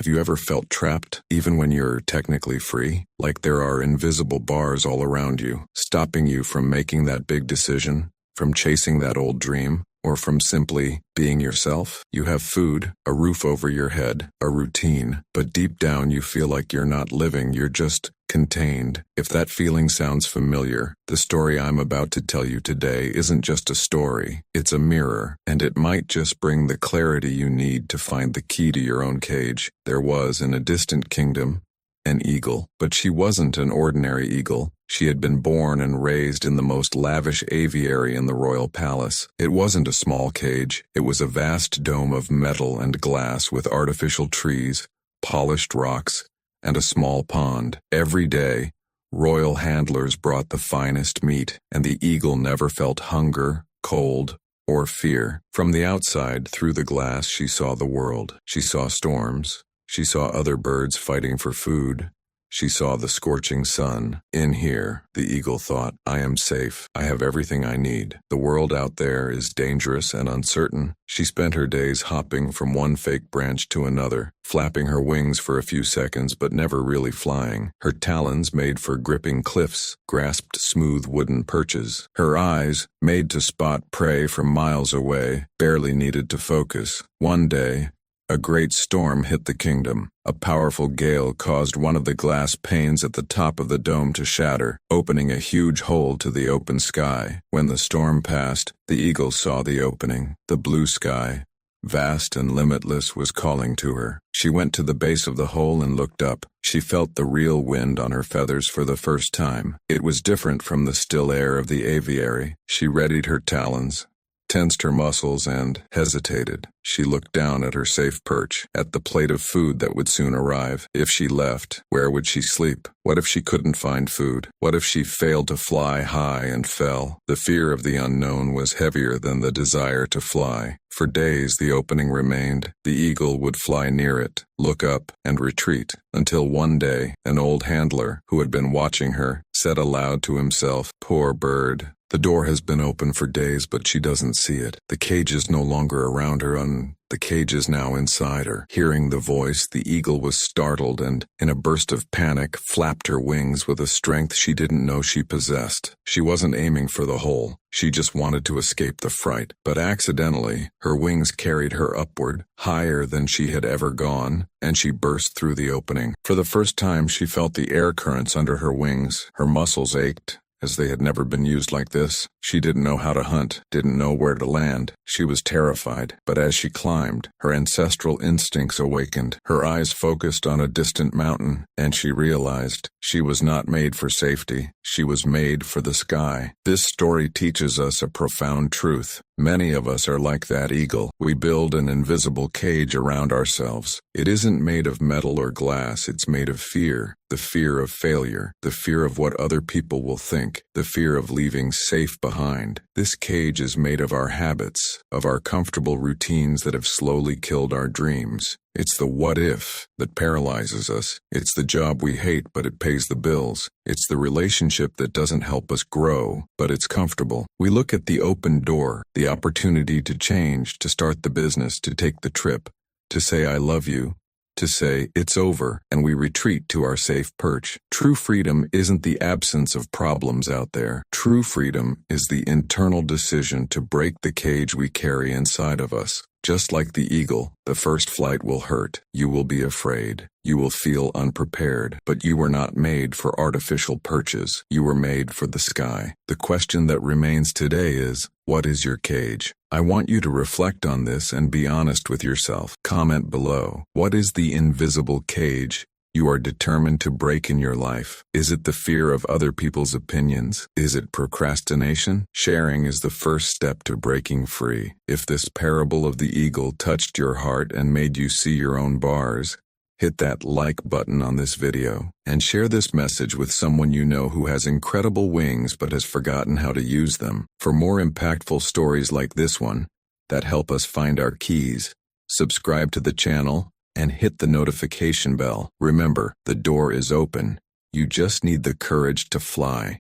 Have you ever felt trapped, even when you're technically free? Like there are invisible bars all around you, stopping you from making that big decision, from chasing that old dream, or from simply being yourself? You have food, a roof over your head, a routine, but deep down you feel like you're not living, you're just contained. If that feeling sounds familiar, the story I'm about to tell you today isn't just a story, it's a mirror, and it might just bring the clarity you need to find the key to your own cage. There was, in a distant kingdom, an eagle, but she wasn't an ordinary eagle. She had been born and raised in the most lavish aviary in the royal palace. It wasn't a small cage, it was a vast dome of metal and glass with artificial trees, polished rocks, and a small pond. Every day, royal handlers brought the finest meat, and the eagle never felt hunger, cold, or fear. From the outside, through the glass, she saw the world. She saw storms. She saw other birds fighting for food. She saw the scorching sun. In here, the eagle thought, I am safe. I have everything I need. The world out there is dangerous and uncertain. She spent her days hopping from one fake branch to another, flapping her wings for a few seconds but never really flying. Her talons, made for gripping cliffs, grasped smooth wooden perches. Her eyes, made to spot prey from miles away, barely needed to focus. One day, a great storm hit the kingdom. A powerful gale caused one of the glass panes at the top of the dome to shatter, opening a huge hole to the open sky. When the storm passed, the eagle saw the opening. The blue sky, vast and limitless, was calling to her. She went to the base of the hole and looked up. She felt the real wind on her feathers for the first time. It was different from the still air of the aviary. She readied her talons, tensed her muscles, and hesitated. She looked down at her safe perch, at the plate of food that would soon arrive. If she left, where would she sleep? What if she couldn't find food? What if she failed to fly high and fell? The fear of the unknown was heavier than the desire to fly. For days the opening remained. The eagle would fly near it, look up, and retreat, until one day, an old handler, who had been watching her, said aloud to himself, "Poor bird. The door has been open for days, but she doesn't see it. The cage is no longer around her, and the cage is now inside her." Hearing the voice, the eagle was startled and, in a burst of panic, flapped her wings with a strength she didn't know she possessed. She wasn't aiming for the hole. She just wanted to escape the fright. But accidentally, her wings carried her upward, higher than she had ever gone, and she burst through the opening. For the first time, she felt the air currents under her wings. Her muscles ached, as they had never been used like this. She didn't know how to hunt, didn't know where to land. She was terrified, but as she climbed, her ancestral instincts awakened. Her eyes focused on a distant mountain, and she realized she was not made for safety. She was made for the sky. This story teaches us a profound truth. Many of us are like that eagle. We build an invisible cage around ourselves. It isn't made of metal or glass, it's made of fear. The fear of failure, the fear of what other people will think, the fear of leaving safe behind. This cage is made of our habits, of our comfortable routines that have slowly killed our dreams. It's the what if that paralyzes us. It's the job we hate, but it pays the bills. It's the relationship that doesn't help us grow, but it's comfortable. We look at the open door, the opportunity to change, to start the business, to take the trip, to say I love you, to say it's over, and we retreat to our safe perch. True freedom isn't the absence of problems out there. True freedom is the internal decision to break the cage we carry inside of us. Just like the eagle, the first flight will hurt. You will be afraid. You will feel unprepared. But you were not made for artificial perches. You were made for the sky. The question that remains today is, what is your cage? I want you to reflect on this and be honest with yourself. Comment below. What is the invisible cage you are determined to break in your life? Is it the fear of other people's opinions? Is it procrastination? Sharing is the first step to breaking free. If this parable of the eagle touched your heart and made you see your own bars, hit that like button on this video and share this message with someone you know who has incredible wings but has forgotten how to use them. For more impactful stories like this one that help us find our keys, subscribe to the channel and hit the notification bell. Remember, the door is open. You just need the courage to fly.